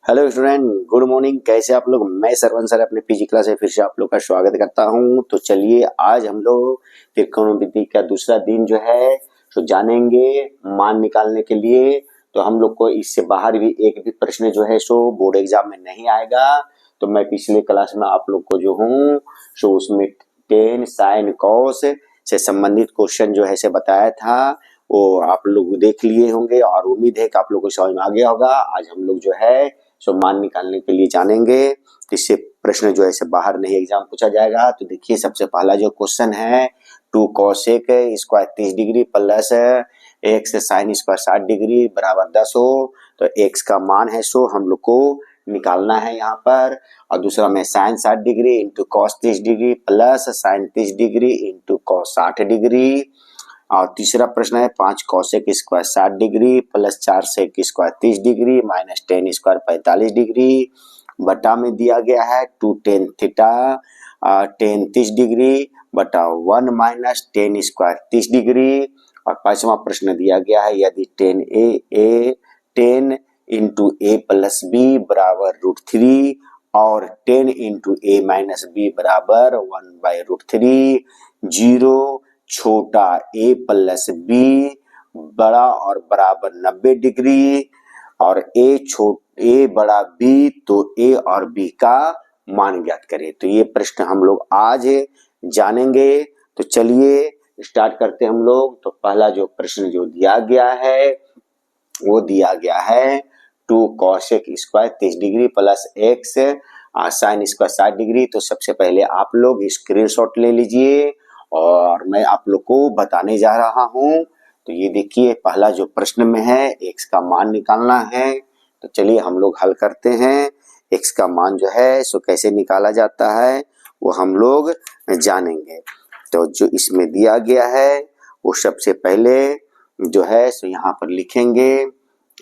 Hello student, good morning. कैसे आप लोग? मैं सरवण सर अपने पीजी क्लास में फिर से आप लोग का स्वागत करता हूं। तो चलिए आज हम लोग त्रिकोणमिति का दूसरा दिन जो है तो जानेंगे मान निकालने के लिए। तो हम लोग को इससे बाहर भी एक भी प्रश्न जो है सो बोर्ड एग्जाम में नहीं आएगा। तो मैं पिछले क्लास में आप लोग को जो हूँ सो उसमें टेन साइन कॉस से संबंधित क्वेश्चन जो है से बताया था, वो आप लोग देख लिए होंगे और उम्मीद है कि आप लोग को समझ में आ गया होगा। आज हम लोग जो है सो मान निकालने के लिए जानेंगे, इससे प्रश्न जो है से बाहर नहीं एग्जाम पूछा जाएगा। तो देखिए सबसे पहला जो क्वेश्चन है, 2 cosec square 30 degree plus x sine square 60 degree बराबर 10 हो। तो x का मान है सो हम लोग को निकालना है यहाँ पर। और दूसरा में sine 60 degree into cos 30 degree plus sine 30 degree into cos 60 degree. और तीसरा प्रश्न है 5 cosec square 60 degree plus 4 sec square 30 degree minus 10 square 45 degree बटा में दिया गया है 2 tan थीटा 10 30 डिग्री बटा 1 माइनस 10 स्क्वायर 30 डिग्री। और पांचवा प्रश्न दिया गया है यदि 10 इंटू ए प्लस बी बराबर √3 और 10 इंटू ए माइनस बी बराबर 1/√3, 0 छोटा a प्लस बी बड़ा और बराबर 90 डिग्री और a बड़ा b, तो a और b का मान ज्ञात करें। तो ये प्रश्न हम लोग आज जानेंगे। तो चलिए स्टार्ट करते हैं हम लोग। तो पहला जो प्रश्न जो दिया गया है वो दिया गया है 2 cosec square 30 degree plus x sine square 60 degree. तो सबसे पहले आप लोग स्क्रीनशॉट ले लीजिए और मैं आप लोग को बताने जा रहा हूं। तो ये देखिए पहला जो प्रश्न में है x का मान निकालना है। तो चलिए हम लोग हल करते हैं। x का मान जो है सो कैसे निकाला जाता है वो हम लोग जानेंगे। तो जो इसमें दिया गया है वो सबसे पहले जो है सो यहाँ पर लिखेंगे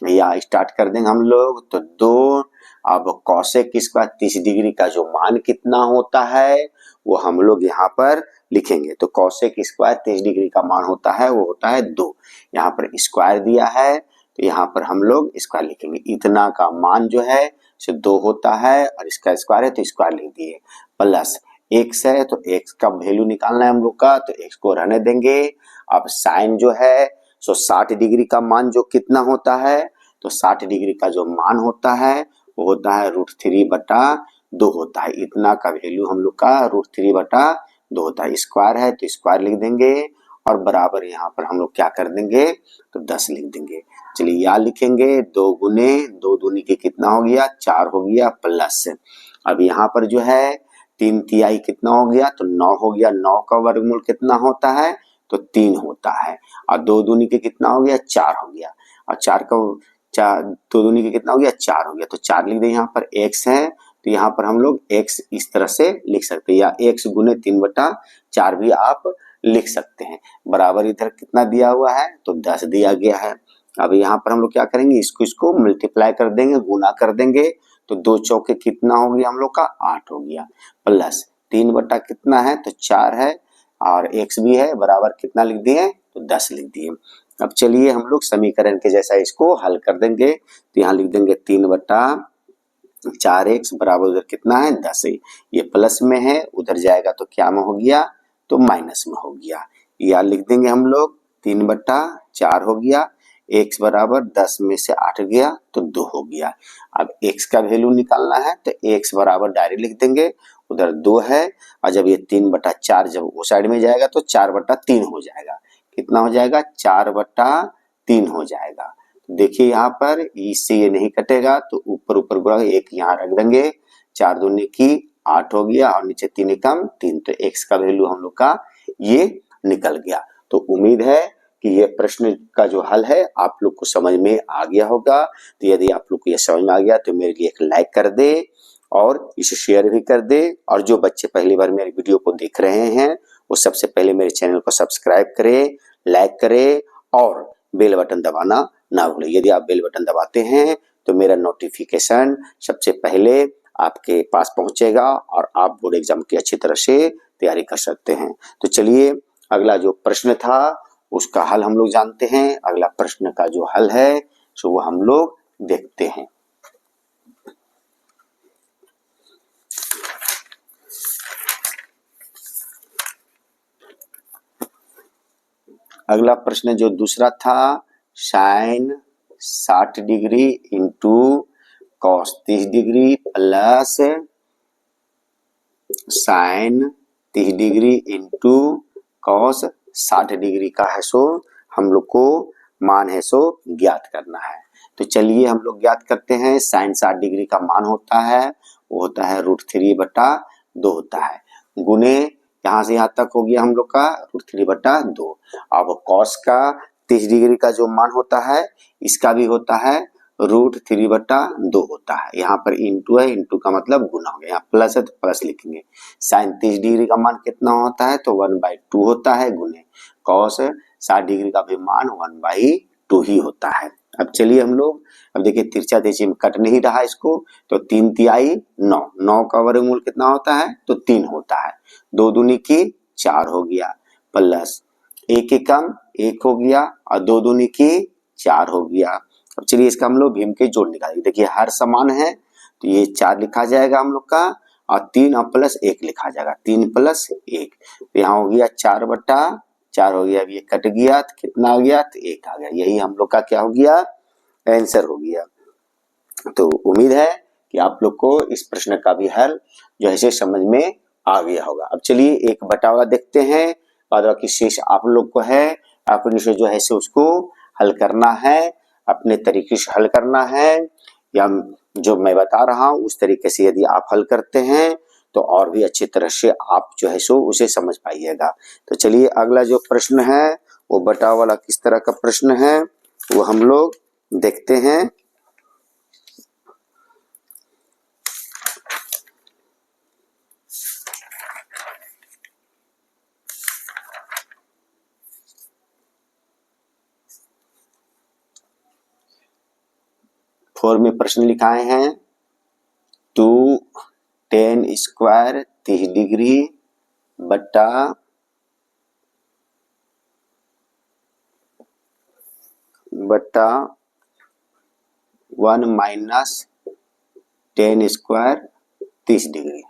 या स्टार्ट कर देंगे हम लोग। तो 2 अब cosec स्क्वायर 30 डिग्री का जो मान कितना होता है वो हम लोग यहाँ पर लिखेंगे। तो cosec स्क्वायर 30 डिग्री का मान होता है वो होता है 2। यहाँ पर स्क्वायर दिया है तो यहाँ पर हम लोग स्क्वायर लिखेंगे। इतना का मान जो है सो 2 होता है और इसका स्क्वायर है तो स्क्वायर लिख दिए। प्लस x है तो x का वैल्यू निकालना है हम लोग का, तो x को रहने देंगे। अब साइन जो है सो 60 डिग्री का मान जो कितना होता है, तो 60 डिग्री का जो मान होता है वो होता है √3/2 होता है। इतना का वैल्यू हम लोग का √3/2 होता है। स्क्वायर है तो स्क्वायर लिख देंगे और बराबर यहाँ पर हम लोग क्या कर देंगे तो 10 लिख देंगे। चलिए यहाँ लिखेंगे 2 गुने 2 दूनी के कितना हो गया 4 हो गया प्लस। अब यहाँ पर जो है 3 तिहाई कितना हो गया तो 9 हो गया। 9 का वर्गमूल कितना होता है तो 3 होता है। और 2 दूनी के कितना हो गया 4 हो गया। और 2 दूनी के कितना हो गया 4 हो गया। तो 4 लिख दें। यहाँ पर x है तो यहाँ पर हम लोग x इस तरह से लिख सकते हैं या x गुने 3/4 भी आप लिख सकते हैं। बराबर इधर कितना दिया हुआ है तो 10 दिया गया है। अब यहाँ पर हम लोग क्या करेंगे इसको मल्टीप्लाई कर देंगे, गुना कर देंगे। तो 2 चौके कितना हो गया हम लोग का 8 हो गया प्लस 3 बटा कितना है तो 4 है और x भी है बराबर कितना लिख दिए तो 10 लिख दिए। अब चलिए हम लोग समीकरण के जैसा इसको हल कर देंगे। तो यहाँ लिख देंगे 3/4x बराबर उधर कितना है 10 है। ये प्लस में है उधर जाएगा तो क्या में हो गया तो माइनस में हो गया। यहाँ लिख देंगे हम लोग 3/4 हो गया। x बराबर 10 में से 8 गया तो 2 हो गया। अब x का वैल्यू निकालना है तो x बराबर डायरेक्ट लिख देंगे, उधर 2 है और जब ये 3/4 जब वो साइड में जाएगा तो 4/3 हो जाएगा। कितना हो जाएगा 4/3 हो जाएगा। देखिए यहाँ पर इससे ये नहीं कटेगा तो ऊपर ऊपर गुणा एक यहाँ रख देंगे। 4 दूनी की 8 हो गया और नीचे 3 कम 3, तो x का वैल्यू हम लोग का ये निकल गया। तो उम्मीद है कि ये प्रश्न का जो हल है आप लोग को समझ में आ गया होगा। तो यदि आप लोग को ये समझ में आ गया तो मेरे लिए एक लाइक कर दे और इसे शेयर भी कर दे। और जो बच्चे पहली बार मेरे वीडियो को देख रहे हैं वो सबसे पहले मेरे चैनल को सब्सक्राइब करें, लाइक करें और बेल बटन दबाना ना भूलें। यदि आप बेल बटन दबाते हैं तो मेरा नोटिफिकेशन सबसे पहले आपके पास पहुंचेगा और आप बोर्ड एग्जाम की अच्छी तरह से तैयारी कर सकते हैं। तो चलिए अगला जो प्रश्न था उसका हल हम लोग जानते हैं। अगला प्रश्न का जो हल है सो वो हम लोग देखते हैं। अगला प्रश्न जो दूसरा था, sine 60 degree into cos 30 degree plus sine 30 degree into cos 60 degree का है सो हम लोग को मान है सो ज्ञात करना है। तो चलिए हम लोग ज्ञात करते हैं। साइन 60 डिग्री का मान होता है वो होता है √3/2 होता है, गुने यहाँ से यहाँ तक हो गया हम लोग का √3/2। अब कॉस का 30 डिग्री का जो मान होता है इसका भी होता है √3/2 होता है। यहाँ पर इंटू है, इंटू का मतलब गुना हो गया, यहाँ प्लस है तो प्लस लिखेंगे। साइन 30 डिग्री का मान कितना होता है तो 1/2 होता है, गुने कॉस 60 डिग्री का भी मान 1/2 ही होता है। अब चलिए हम लोग, अब देखिए तिरछा तिरछी में कट नहीं रहा इसको, तो 3 तिहाई 9, 9 का वर्गमूल कितना होता है तो 3 होता है, 2 दूनी की 4 हो गया, प्लस 1 एकम 1 हो गया और 2 दूनी की 4 हो गया। अब चलिए इसका हम लोग भीम के जोड़ निकालेंगे। देखिए हर समान है तो ये 4 लिखा जाएगा हम लोग का, और 3 और प्लस 1 लिखा जाएगा, 3 + 1, तो यहाँ हो गया 4/4 हो गया। अब ये कट गया तो कितना हो गया तो 1 आ गया। यही हम लोग का क्या हो गया, आंसर हो गया। तो उम्मीद है कि आप लोग को इस प्रश्न का भी हल जो है समझ में आ गया होगा। अब चलिए एक बटावा देखते हैं, बाद बाकी शेष आप लोग को है, अपने से जो है उसको हल करना है, अपने तरीके से हल करना है, या जो मैं बता रहा हूँ उस तरीके से यदि आप हल करते हैं तो और भी अच्छी तरह से आप जो है उसे समझ पाइएगा। तो चलिए अगला जो प्रश्न है वो बटाव वाला किस तरह का प्रश्न है वो हम लोग देखते हैं। फोर में प्रश्न लिखाए हैं 2 tan स्क्वायर 30 डिग्री बटा 1 माइनस tan स्क्वायर 30 डिग्री।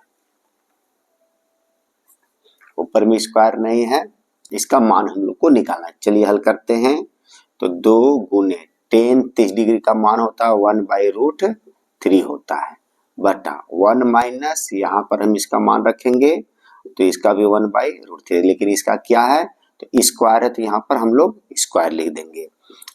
ऊपर में स्क्वायर नहीं है, इसका मान हम लोग को निकालना है। चलिए हल करते हैं। तो 2 गुने tan 30 डिग्री का मान होता है 1/√3 होता है, बटा 1 माइनस यहाँ पर हम इसका मान रखेंगे तो इसका भी 1/√3, लेकिन इसका क्या है तो स्क्वायर है तो यहाँ पर हम लोग स्क्वायर लिख देंगे।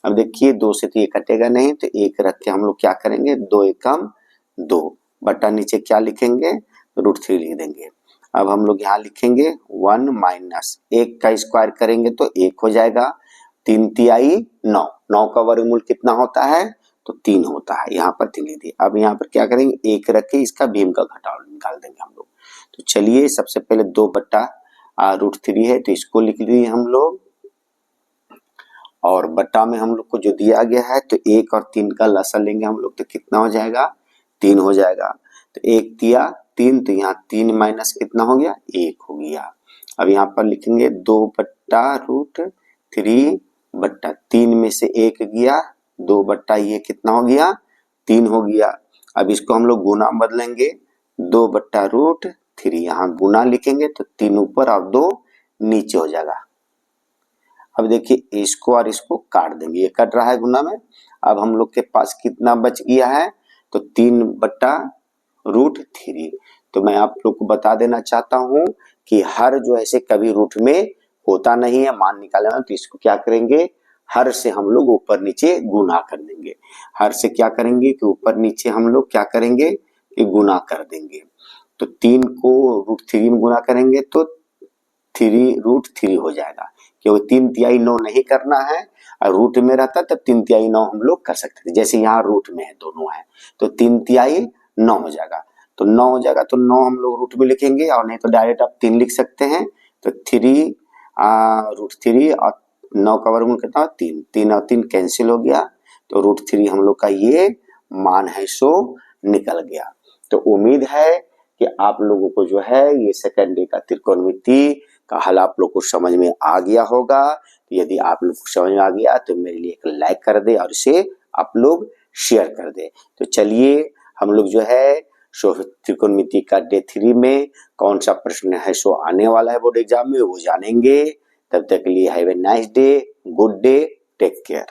अब देखिए 2 से तो ये कटेगा नहीं, तो 1 रख के हम लोग क्या करेंगे 2 एकम 2, बटा नीचे क्या लिखेंगे √3 लिख देंगे। अब हम लोग यहाँ लिखेंगे 1 माइनस 1 का स्क्वायर करेंगे तो 1 हो जाएगा, 3 तिहाई 9, 9 का वर्गमूल कितना होता है तो 3 होता है, यहाँ पर 3 लिख दिए। अब यहाँ पर क्या करेंगे 1 रख के इसका भीम का घटाव निकाल देंगे हम लोग। तो चलिए सबसे पहले 2/√3 है तो इसको लिख दिए हम लोग, और बटा में हम लोग को जो दिया गया है तो 1 और 3 का लसा लेंगे हम लोग तो कितना हो जाएगा 3 हो जाएगा। तो 1 तिया 3, तो यहाँ 3 माइनस कितना हो गया 1 हो गया। अब यहाँ पर लिखेंगे 2/√3 बट्टा 3 में से 1 गया, 2 बट्टा ये कितना हो गया 3 हो गया। अब इसको हम लोग गुना बदलेंगे, 2/√3 यहाँ गुना लिखेंगे तो 3 ऊपर और 2 नीचे हो जाएगा। अब देखिए इसको और इसको काट देंगे, ये कट रहा है गुना में। अब हम लोग के पास कितना बच गया है तो 3/√3। तो मैं आप लोग को बता देना चाहता हूं कि हर जो ऐसे कभी रूट में होता नहीं है, मान निकालना तो इसको क्या करेंगे हर से हम लोग ऊपर नीचे गुना कर देंगे। हर से क्या करेंगे कि ऊपर नीचे हम लोग क्या करेंगे कि गुना कर देंगे। तो 3 को √3 में गुना करेंगे तो 3√3 हो जाएगा, क्योंकि 3 तिहाई 9 नहीं करना है, और रूट में रहता तब 3 तिहाई 9 हम लोग कर सकते थे, जैसे यहाँ रूट में है दोनों है तो 3 तिहाई 9 हो जाएगा। तो 9 हो जाएगा तो 9 हम लोग रूट में लिखेंगे, और नहीं तो डायरेक्ट आप 3 लिख सकते हैं। तो 3√3 और 9 का वर्गमूल कितना 3, 3 और 3 कैंसिल हो गया, तो √3 हम लोग का ये मान है सो निकल गया। तो उम्मीद है कि आप लोगों को जो है ये सेकेंडरी का त्रिकोणमिति का हल आप लोग को समझ में आ गया होगा। तो यदि आप लोग को समझ में आ गया तो मेरे लिए एक लाइक कर दे और इसे आप लोग शेयर कर दे। तो चलिए हम लोग जो है सो त्रिकोणमिति का डे 3 में कौन सा प्रश्न है सो आने वाला है बोर्ड एग्जाम में वो जानेंगे। तब तक के लिए have a nice day. Good day, take care.